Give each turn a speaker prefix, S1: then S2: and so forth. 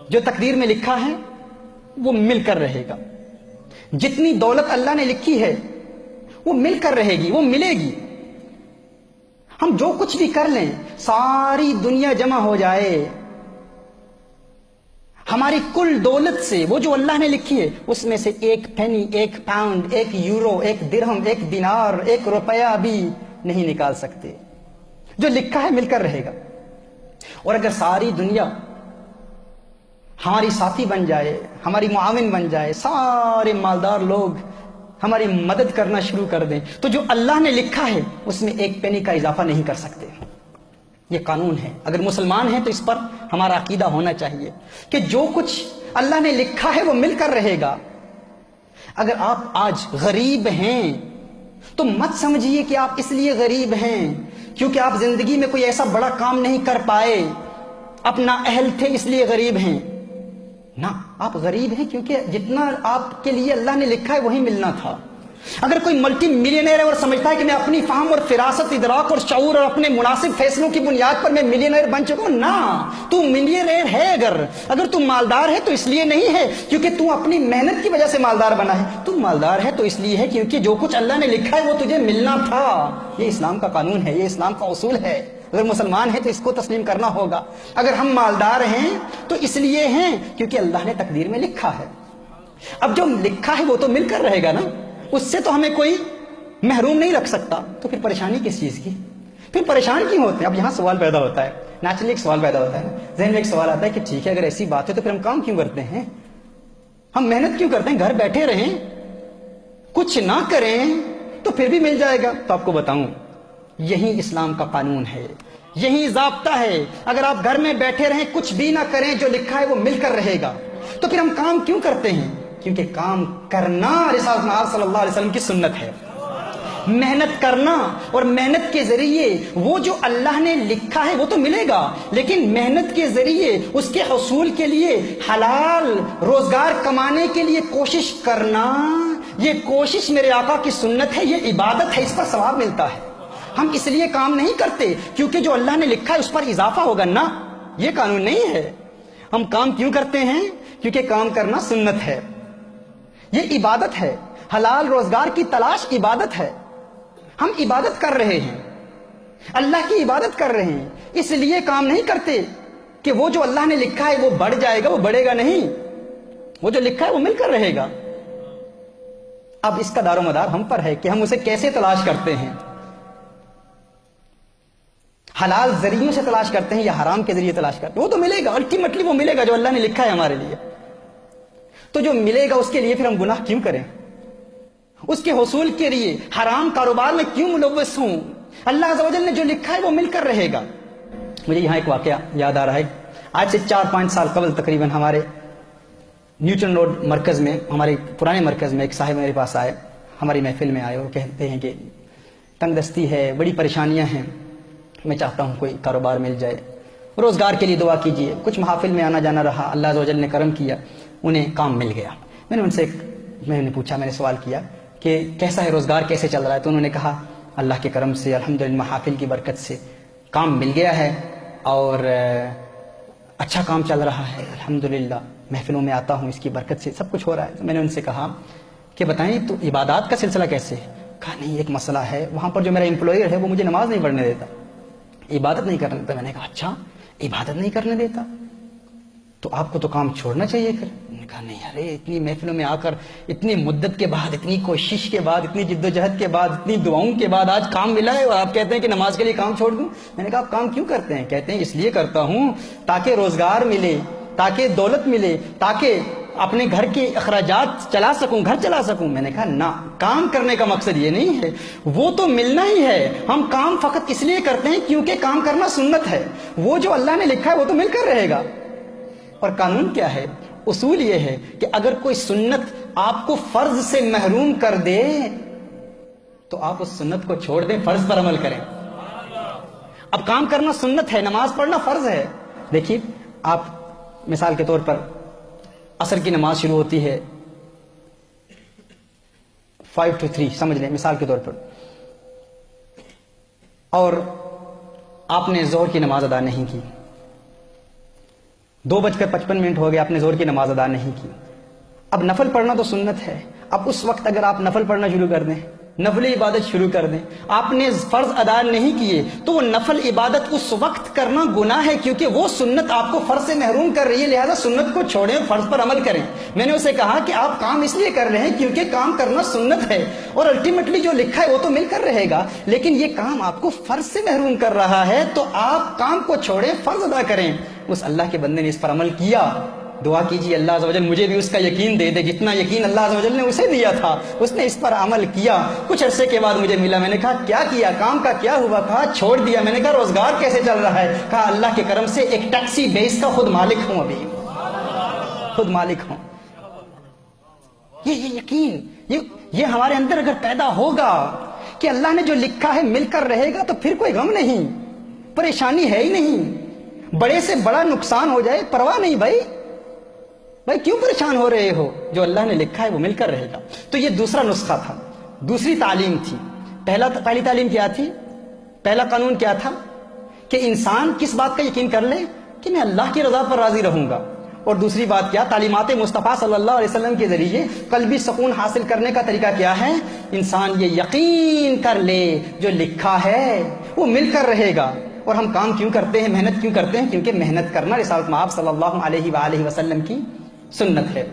S1: جو تقدیر میں لکھا ہے وہ مل کر رہے گا. جتنی دولت اللہ نے لکھی ہے وہ مل کر رہے گی، وہ ملے گی. ہم جو کچھ بھی کر لیں، ساری دنیا جمع ہو جائے، ہماری کل دولت سے وہ جو اللہ نے لکھی ہے اس میں سے ایک پینی، ایک پاؤنڈ، ایک یورو، ایک درہم، ایک دینار، ایک روپیہ بھی نہیں نکال سکتے. جو لکھا ہے مل کر رہے گا. اور اگر ساری دنیا ہماری ساتھی بن جائے، ہماری معاون بن جائے، سارے مالدار لوگ ہماری مدد کرنا شروع کر دیں، تو جو اللہ نے لکھا ہے اس میں ایک پینی کا اضافہ نہیں کر سکتے. یہ قانون ہے. اگر مسلمان ہیں تو اس پر ہمارا عقیدہ ہونا چاہیے کہ جو کچھ اللہ نے لکھا ہے وہ مل کر رہے گا. اگر آپ آج غریب ہیں تو مت سمجھیے کہ آپ اس لیے غریب ہیں کیونکہ آپ زندگی میں کوئی ایسا بڑا کام نہیں کر پائے، اپنا اہل تھے اس لیے غریب ہیں. نہ، آپ غریب ہیں کیونکہ جتنا آپ کے لیے اللہ نے لکھا ہے وہی ملنا تھا. اگر کوئی ملٹی ملینئر ہے اور سمجھتا ہے کہ میں اپنی فہم اور فراست، ادراک اور شعور اور اپنے مناسب فیصلوں کی بنیاد پر میں ملینئر بن چکا ہوں، نہ، تو ملینئر ہے. اگر تو مالدار ہے تو اس لیے نہیں ہے کیونکہ تو اپنی محنت کی وجہ سے مالدار بنا ہے. تو مالدار ہے تو اس لیے ہے کیونکہ جو کچھ اللہ نے لکھا ہے وہ تجھے ملنا تھا. یہ اسلام کا قانون ہے، یہ اسلام کا اصول ہے. اگر مسلمان ہیں تو اس کو تسلیم کرنا ہوگا. اگر ہم مالدار ہیں تو اس لیے ہیں کیونکہ اللہ نے تقدیر میں لکھا ہے. اب جو لکھا ہے وہ تو مل کر رہے گا نا، اس سے تو ہمیں کوئی محروم نہیں رکھ سکتا. تو پھر پریشانی کس چیز کی؟ پھر پریشان کیوں ہوتے ہیں؟ اب یہاں سوال پیدا ہوتا ہے، نیچرلی ایک سوال پیدا ہوتا ہے، ذہن میں ایک سوال آتا ہے کہ ٹھیک ہے اگر ایسی بات ہے تو پھر ہم کام کیوں کرتے ہیں؟ ہم محنت کیوں کرتے ہیں؟ گھر بیٹھے رہیں، کچھ نہ کریں تو پھر بھی مل جائے گا. تو آپ کو بتاؤں، یہی اسلام کا قانون ہے، یہی ضابطہ ہے. اگر آپ گھر میں بیٹھے رہیں، کچھ بھی نہ کریں، جو لکھا ہے وہ مل کر رہے گا. تو پھر ہم کام کیوں کرتے ہیں؟ کیونکہ کام کرنا رسالت مآب صلی اللہ علیہ وسلم کی سنت ہے. محنت کرنا، اور محنت کے ذریعے وہ جو اللہ نے لکھا ہے وہ تو ملے گا، لیکن محنت کے ذریعے اس کے حصول کے لیے حلال روزگار کمانے کے لیے کوشش کرنا، یہ کوشش میرے آقا کی سنت ہے، یہ عبادت ہے، اس پر ثواب ملتا ہے. ہم اس لیے کام نہیں کرتے کیونکہ جو اللہ نے لکھا ہے اس پر اضافہ ہوگا، نہ، یہ قانون نہیں ہے. ہم کام کیوں کرتے ہیں؟ کیونکہ کام کرنا سنت ہے، یہ عبادت ہے. حلال روزگار کی تلاش عبادت ہے. ہم عبادت کر رہے ہیں، اللہ کی عبادت کر رہے ہیں، اس لیے کام نہیں کرتے کہ وہ جو اللہ نے لکھا ہے وہ بڑھ جائے گا، وہ بڑھے گا نہیں. وہ جو لکھا ہے وہ مل کر رہے گا. اب اس کا دار و مدار ہم پر ہے کہ ہم اسے کیسے تلاش کرتے ہیں. حلال ذریعوں سے تلاش کرتے ہیں یا حرام کے ذریعے تلاش کرتے ہیں؟ وہ تو ملے گا، الٹیمیٹلی وہ ملے گا جو اللہ نے لکھا ہے ہمارے لیے. تو جو ملے گا اس کے لیے پھر ہم گناہ کیوں کریں؟ اس کے حصول کے لیے حرام کاروبار میں کیوں ملوث ہوں؟ اللہ عز و جل نے جو لکھا ہے وہ مل کر رہے گا. مجھے یہاں ایک واقعہ یاد آ رہا ہے. آج سے 4-5 سال قبل تقریباً ہمارے نیوٹن روڈ مرکز میں، ہمارے پرانے مرکز میں ایک صاحب میرے پاس آئے، ہماری محفل میں آئے اور کہتے ہیں کہ تنگ دستی ہے، بڑی پریشانیاں ہیں، میں چاہتا ہوں کوئی کاروبار مل جائے، روزگار کے لیے دعا کیجیے. کچھ محافل میں آنا جانا رہا، اللہ عز و جل نے کرم کیا، انہیں کام مل گیا. میں نے ان سے میں نے پوچھا، میں نے سوال کیا کہ کیسا ہے روزگار، کیسے چل رہا ہے؟ تو انہوں نے کہا اللہ کے کرم سے، الحمدللہ محافل کی برکت سے کام مل گیا ہے اور اچھا کام چل رہا ہے، الحمدللہ محفلوں میں آتا ہوں، اس کی برکت سے سب کچھ ہو رہا ہے. تو میں نے ان سے کہا کہ بتائیں تو عبادات کا سلسلہ کیسے ہے؟ کہا نہیں، ایک مسئلہ ہے، وہاں پر جو میرا امپلائر ہے وہ مجھے نماز نہیں پڑھنے دیتا، عبادت نہیں کرنے دیتا. میں نے کہا اچھا، عبادت نہیں کرنے دیتا تو آپ کو تو کام چھوڑنا چاہیے. پھر انہوں نے کہا نہیں، ارے اتنی محفلوں میں آ کر، اتنی مدت کے بعد، اتنی کوشش کے بعد، اتنی جد و جہد کے بعد، اتنی دعاؤں کے بعد آج کام ملا ہے اور آپ کہتے ہیں کہ نماز کے لیے کام چھوڑ دوں. میں نے کہا آپ کام کیوں کرتے ہیں؟ کہتے ہیں اس لیے کرتا ہوں تاکہ روزگار ملے، تاکہ دولت ملے، تاکہ اپنے گھر کے اخراجات چلا سکوں، گھر چلا سکوں. میں نے کہا نہ، کام کرنے کا مقصد یہ نہیں ہے، وہ تو ملنا ہی ہے. ہم کام فقط اس لیے کرتے ہیں کیونکہ کام کرنا سنت ہے. وہ جو اللہ نے لکھا ہے وہ تو مل کر رہے گا. اور قانون کیا ہے؟ اصول یہ ہے کہ اگر کوئی سنت آپ کو فرض سے محروم کر دے تو آپ اس سنت کو چھوڑ دیں، فرض پر عمل کریں. اب کام کرنا سنت ہے، نماز پڑھنا فرض ہے. دیکھیے، آپ مثال کے طور پر عصر کی نماز شروع ہوتی ہے 5 to 3 سمجھ لیں مثال کے طور پر، اور آپ نے ظہر کی نماز ادا نہیں کی، 2:55 ہو گئے، آپ نے زور کی نماز ادا نہیں کی. اب نفل پڑھنا تو سنت ہے. اب اس وقت اگر آپ نفل پڑھنا شروع کر دیں، نفل عبادت شروع کر دیں، آپ نے فرض ادا نہیں کیے تو وہ نفل عبادت اس وقت کرنا گناہ ہے، کیونکہ وہ سنت آپ کو فرض سے محروم کر رہی ہے. لہذا سنت کو چھوڑیں، فرض پر عمل کریں. میں نے اسے کہا کہ آپ کام اس لیے کر رہے ہیں کیونکہ کام کرنا سنت ہے، اور الٹیمیٹلی جو لکھا ہے وہ تو مل کر رہے گا، لیکن یہ کام آپ کو فرض سے محروم کر رہا ہے، تو آپ کام کو چھوڑیں، فرض ادا کریں. اس اللہ کے بندے نے اس پر عمل کیا. دعا کیجیے اللہ عز و جل مجھے بھی اس کا یقین دے دے جتنا یقین اللہ عز و جل نے اسے دیا تھا. اس نے اس پر عمل کیا. کچھ عرصے کے بعد مجھے ملا، میں نے کہا کیا کیا، کام کا کیا ہوا؟ کہا چھوڑ دیا. میں نے کہا روزگار کیسے چل رہا ہے؟ کہا اللہ کے کرم سے ایک ٹیکسی بیس کا خود مالک ہوں، ابھی خود مالک ہوں. یہ یقین یہ ہمارے اندر اگر پیدا ہوگا کہ اللہ نے جو لکھا ہے مل کر رہے گا، تو پھر کوئی غم نہیں، پریشانی ہے ہی نہیں. بڑے سے بڑا نقصان ہو جائے پرواہ نہیں. بھائی کیوں پریشان ہو رہے ہو؟ جو اللہ نے لکھا ہے وہ مل کر رہے گا. تو یہ دوسرا نسخہ تھا، دوسری تعلیم تھی. پہلی تعلیم کیا تھی؟ پہلا قانون کیا تھا کہ انسان کس بات کا یقین کر لے کہ میں اللہ کی رضا پر راضی رہوں گا. اور دوسری بات کیا؟ تعلیمات مصطفیٰ صلی اللہ علیہ وسلم کے ذریعے قلبی سکون حاصل کرنے کا طریقہ کیا ہے؟ انسان یہ یقین کر لے جو لکھا ہے وہ مل کر رہے گا. اور ہم کام کیوں کرتے ہیں، محنت کیوں کرتے ہیں؟ کیونکہ محنت کرنا رسالت مآب صلی اللہ علیہ وآلہ وسلم کی سنت ہے.